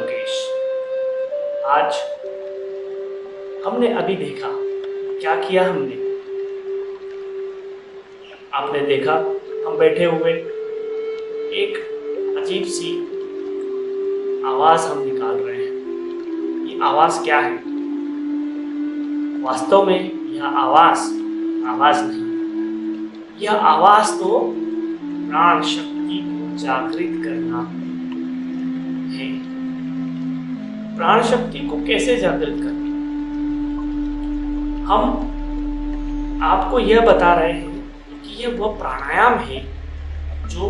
लोकेश। आज हमने अभी देखा क्या किया हमने। आपने देखा हम बैठे हुए एक अजीब सी आवाज हम निकाल रहे हैं। ये आवाज क्या है? वास्तव में यह आवाज नहीं, यह आवाज तो प्राण शक्ति को जागृत करना है। प्राण शक्ति को कैसे जागृत करना? हम आपको यह बता रहे हैं कि यह वह प्राणायाम है जो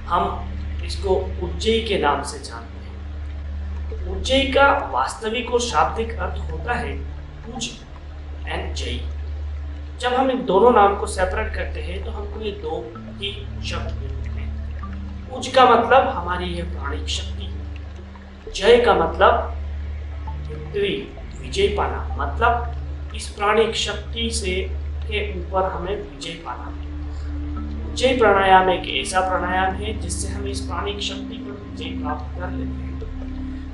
हम इसको उज्जयी के नाम से जानते हैं। उज्जयी का वास्तविक और शाब्दिक अर्थ होता है उज एंड जयी। जब हम इन दोनों नाम को सेपरेट करते हैं तो हमको ये दो ही शब्द मिलते हैं। उज का मतलब हमारी यह प्राणिक शक्ति, जय का मतलब विजय पाना, मतलब इस प्राणिक शक्ति से के ऊपर हमें विजय पाना। उज्जयी प्राणायाम एक ऐसा प्राणायाम है जिससे हम इस प्राणिक शक्ति पर विजय प्राप्त कर लेते हैं।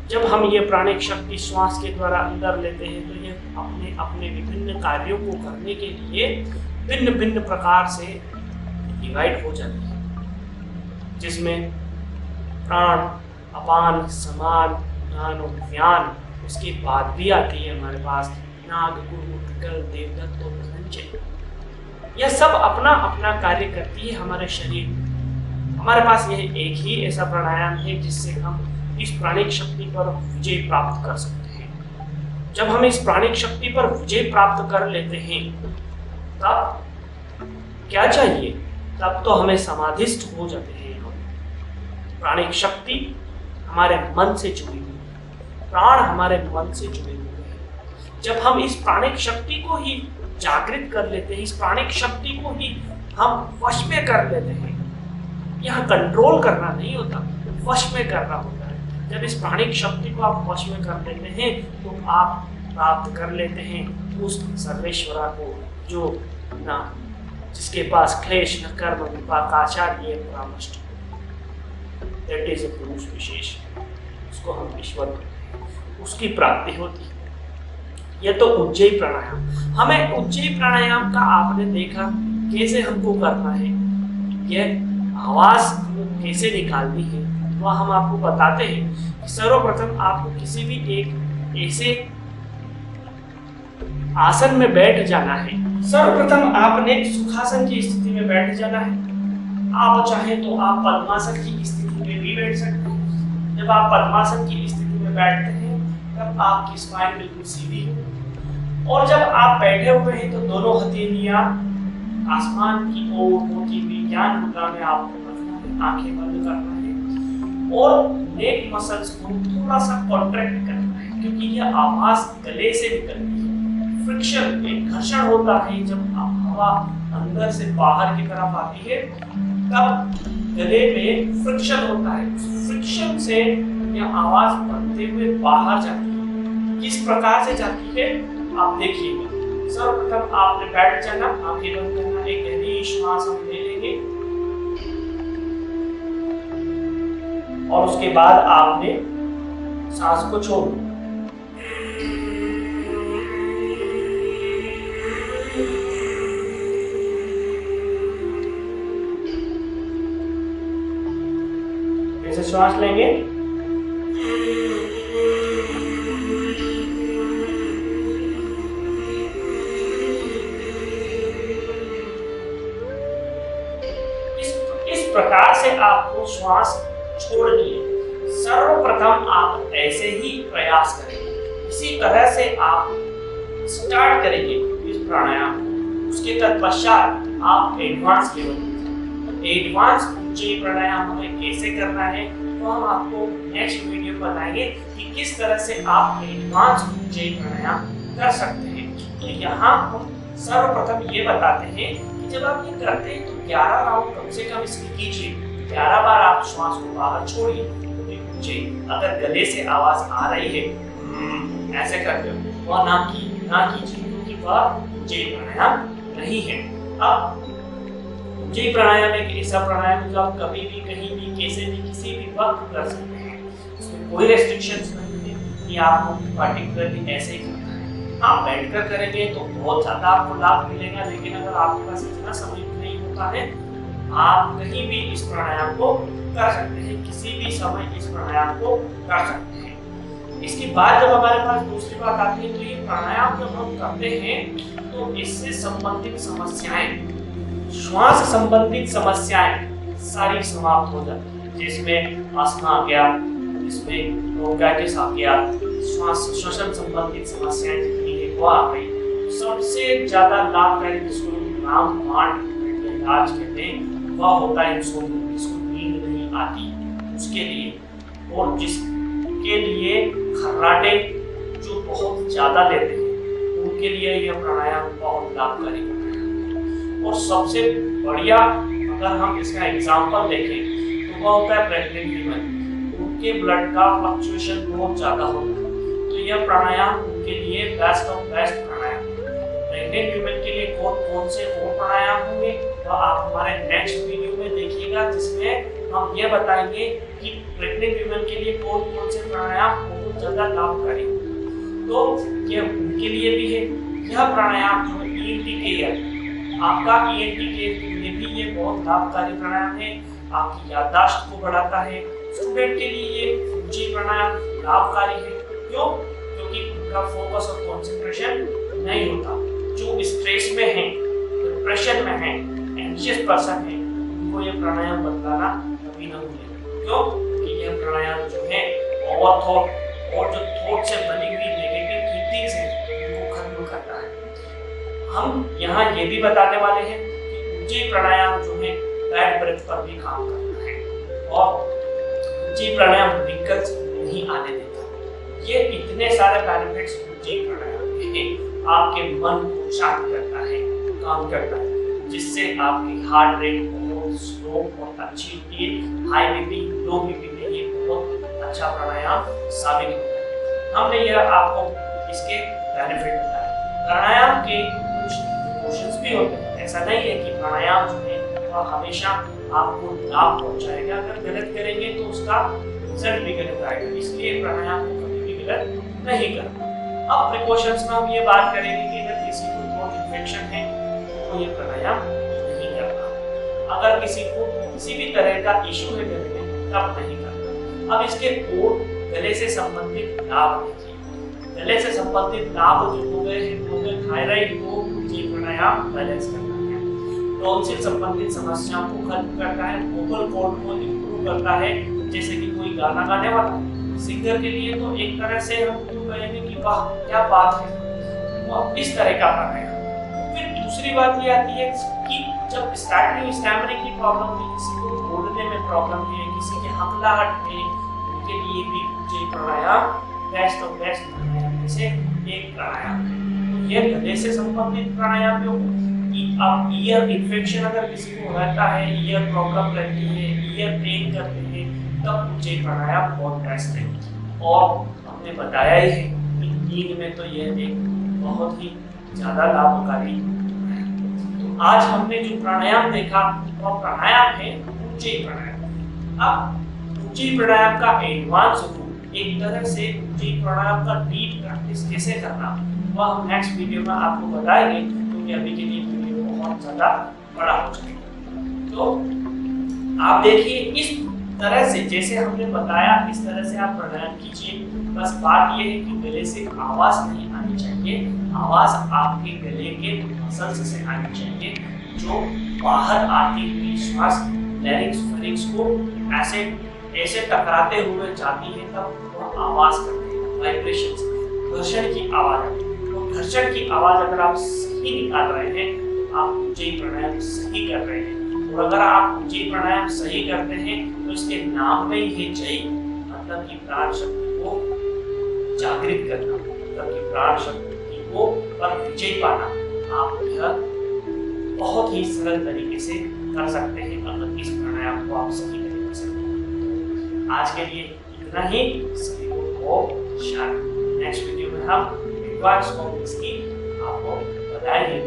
जब हम ये प्राणिक शक्ति श्वास के द्वारा अंदर लेते हैं तो ये अपने अपने विभिन्न कार्यों को करने के लिए भिन्न भिन्न प्रकार से डिवाइड हो जाती है, जिसमें प्राण, अपान, समान, उदान और व्यान। उसके बाद भी आती है हमारे पास नाग, गुरु, देवदत्त और धनंजय। यह सब अपना अपना कार्य करती है हमारे शरीर में। हमारे पास यह एक ही ऐसा प्राणायाम है जिससे हम इस प्राणिक शक्ति पर विजय प्राप्त कर सकते हैं। जब हम इस प्राणिक शक्ति पर विजय प्राप्त कर लेते हैं तब क्या चाहिए? तब तो हमें समाधिस्थ हो जाते हैं हम। प्राणिक शक्ति हमारे मन से जुड़ी हुई है, प्राण हमारे मन से जुड़े हुए हैं। जब हम इस प्राणिक शक्ति को ही जागृत कर लेते हैं, इस प्राणिक शक्ति को ही हम वश में कर लेते हैं। यह कंट्रोल करना नहीं होता, वश में करना होता है। जब इस प्राणिक शक्ति को आप वश में कर लेते हैं तो आप प्राप्त कर लेते हैं उस सर्वेश्वरा को जो ना जिसके पास क्लेश न कर्म विपाक आचार्य परामृष्ट, दैट इज अ पुरुष विशेष। उसको हम ईश्वर कहते हैं, उसकी प्राप्ति होती है। यह तो उज्जयी प्राणायाम। हमें उज्जयी प्राणायाम का आपने देखा कैसे हमको करना है, यह आवाज हमको कैसे निकालनी है, वह हम आपको बताते हैं। सर्वप्रथम आपको किसी भी एक ऐसे आसन में बैठ जाना है। सर्वप्रथम आपने सुखासन की स्थिति में बैठ जाना है। आप चाहे तो आप पद्मासन की स्थिति में भी बैठ सकते हैं। जब आप पद्मासन की स्थिति में बैठते हैं तब आपकी स्पाइन बिल्कुल सीधी हो और जब आप बैठे हुए हैं तो दोनों हथेलियां आसमान की ओर होती हुई ज्ञान मुद्रा में आपको रखना है, आंखें बंद करना है और नेक मसल्स को थोड़ा सा कॉन्ट्रैक्ट करना है, क्योंकि यह आवाज गले से निकलती है। फ्रिक्शन, एक घर्षण होता है जब हवा अंदर से बाहर की तरफ आती है तब गले में फ्रिक्शन होता है। फ्रिक्शन से यह आवाज बनते हुए बाहर जाती है। किस प्रकार से जाती है आप देखिएगा। सर्वप्रथम आपने बैठ जाना, आंखें बंद करना, एक गहरी श्वास हम ले लेंगे और उसके बाद आपने सांस को छोड़ना। ऐसे श्वास लेंगे, इस प्रकार से आपको श्वास छोड़नी है। सर्वप्रथम आप ऐसे ही प्रयास करेंगे, इसी तरह से आप स्टार्ट करेंगे इस प्राणायाम को। उसके तत्पश्चात आप एडवांस लेवल, एडवांस उज्जयी प्राणायाम हमें कैसे करना है तो हम आपको नेक्स्ट वीडियो में बताएंगे कि किस तरह से आप एडवांस उज्जयी प्राणायाम कर सकते हैं। तो यहाँ हम सर्वप्रथम ये बताते हैं कि जब आप ये करते हैं तो 11 राउंड कम से कम इसकी कीजिए। 11 बार आप श्वास को बाहर छोड़िए। अगर गले से आवाज आ रही है ऐसे करते हो वह ना कीजिए, क्योंकि वह उज्जयी प्राणायाम नहीं है। अब उज्जयी प्राणायाम एक ऐसा प्राणायाम जो आप कभी भी कहीं भी कैसे भी किसी भी वक्त कर सकते हैं। उसमें कोई रेस्ट्रिक्शंस नहीं है कि आपको पर्टिकुलरली ऐसे ही करना है। हाँ, बैठकर करेंगे तो बहुत ज़्यादा आपको लाभ मिलेगा, लेकिन अगर आपके पास इतना समय नहीं होता है, आप कहीं भी इस प्राणायाम को कर सकते हैं, किसी भी समय इस प्राणायाम को कर सकते हैं। इसके बाद जब हमारे पास दूसरी बात आती है, तो ये प्राणायाम जब हम करते हैं तो इससे संबंधित समस्याएं, श्वास संबंधित समस्याएं सारी समाप्त हो जाती है, जिसमें अस्थमा आ गया, जिसमें ब्रोंकाइटिस आ गया, श्वास श्वसन संबंधित समस्याएं जितनी है वो आ गई। सबसे ज्यादा लाभकारी जिसको रामबाण इलाज कहते हैं वह होता है इंसोम्निया, जिसको नींद नहीं आती उसके लिए, और जिसके लिए खर्राटे जो बहुत ज्यादा लेते हैं उनके लिए यह प्राणायाम बहुत लाभकारी होता है। और सबसे बढ़िया अगर हम इसका एग्जाम्पल देखें तो वह होता है प्रेग्नेंट वीमेन, उनके ब्लड का फ्लक्चुएशन बहुत ज्यादा होता है, तो यह प्राणायाम उनके लिए बेस्ट ऑफ बेस्ट प्राणायाम है। प्रेग्नेंट वीमेन के लिए कौन कौन से और प्राणायाम होंगे तो आप हमारे नेक्स्ट वीडियो में देखिएगा, जिसमें हम ये बताएंगे कि प्रेग्नेंट वीमेन के लिए कौन कौन से प्राणायाम बहुत ज्यादा लाभकारी होंगे। तो ये उनके लिए भी है। यह प्राणायाम जो है ईएनटी केयर, आपका ईएनटी केयर के लिए भी ये बहुत लाभकारी प्राणायाम है, आपकी याददाश्त को बढ़ाता है। स्टूडेंट के लिए ये ऊंची प्राणायाम लाभकारी है। क्यों? क्योंकि उनका फोकस और कंसंट्रेशन नहीं होता। जो स्ट्रेस में है, डिप्रेशन में है, एंशियस पर्सन है, उनको ये प्राणायाम बदलाना कभी ना भूलें। क्यों? क्योंकि यह प्राणायाम जो है ओवर थॉट और जो थॉट से बनी हुई नेगेटिव थिंकिंग्स है उनको खत्म करता है। हम यहाँ ये भी बताने वाले हैं कि ऊंची प्राणायाम जो है बैड ब्रेथ पर भी काम करता है, और ऊंची प्राणायाम विकल्प नहीं आने देता। ये इतने सारे बेनिफिट्स ऊंची प्राणायाम के हैं। आपके मन को शांत करता है, काम करता है, जिससे आपकी हार्ट रेट बहुत स्लो और अच्छी होती है। हाई बीपी, लो बीपी में ये बहुत अच्छा प्राणायाम साबित होता है। हमने यह आपको इसके बेनिफिट बताए। प्राणायाम के कुछ प्रिकॉशंस भी होते हैं। ऐसा नहीं है कि प्राणायाम जो है वह हमेशा आपको लाभ पहुंचाएगा। अगर गलत करेंगे तो उसका रिजल्ट भी गलत आएगा, इसलिए प्राणायाम को कभी भी गलत नहीं करना। अब प्रिकॉशंस में हम ये बात करेंगे कि अगर किसी को थ्रोट इन्फेक्शन है तो ये प्राणायाम नहीं करना। अगर किसी को किसी भी तरह का इशू है गले में तब नहीं करना। अब इसके और गले से संबंधित लाभ देखिए। गले से संबंधित लाभ जो हो गए हैं वो थायराइड को ऊंची प्राणायाम बैलेंस करता है, टॉन्सिल संबंधित समस्याओं को खत्म करता है, वोकल कॉर्ड को इंप्रूव करता है। जैसे कि कोई गाना गाने वाला सिंगर के लिए तो एक तरह से हम यूँ कहेंगे कि वाह क्या बात है, वो इस तरह का प्राणायाम। फिर दूसरी बात ये आती है कि जब स्टार्टिंग स्टैमरिंग की प्रॉब्लम है, किसी को बोलने में प्रॉब्लम है, किसी के हकलाहट है, उनके लिए भी ऊंची प्राणायाम बेस्ट ऑफ बेस्ट प्राणायाम में से एक प्राणायाम है। ये गले से संबंधित प्राणायाम जो अब ईयर इन्फेक्शन अगर किसी को रहता है, ईयर प्रॉब्लम रहती है, ईयर पेन करते हैं, तब ऊंची प्राणायाम बहुत बेस्ट है। और हमने बताया ही है कि नींद में तो यह एक बहुत ही ज्यादा लाभकारी है। तो आज हमने जो प्राणायाम देखा वो प्राणायाम है ऊंची प्राणायाम। अब ऊंची प्राणायाम का एडवांस रूप, एक तरह से ऊंची प्राणायाम का डीप प्रैक्टिस कैसे करना, वह हम नेक्स्ट वीडियो में आपको बताएंगे, क्योंकि अभी के लिए वीडियो बहुत ज्यादा बड़ा हो जाएगा। तो आप देखिए इस तरह से जैसे हमने बताया, इस तरह से आप प्राणायाम कीजिए। बस बात ये है कि गले से आवाज नहीं आनी चाहिए, आवाज आपके गले के मसल्स से आनी चाहिए, जो बाहर आती हुई श्वास लैरिंक्स फेरिंक्स को ऐसे ऐसे टकराते हुए जाती है, तब वह आवाज करती है, वाइब्रेशंस, घर्षण की आवाज आती है। तो घर्षण की आवाज अगर आप सही निकाल रहे हैं तो आप ऊंची प्राणायाम सही कर रहे हैं। और अगर आप ऊंची प्राणायाम सही करते हैं तो इसके नाम में ही है जय, मतलब कि प्राण शक्ति को जागृत करना, मतलब कि प्राण शक्ति को पर विजय पाना। आप यह बहुत ही सरल तरीके से कर सकते हैं अगर इस प्राणायाम को आप सही तरीके से करें। आज के लिए इतना ही। सभी को शांति। नेक्स्ट वीडियो में हम एडवांस को इसकी आपको बताएंगे।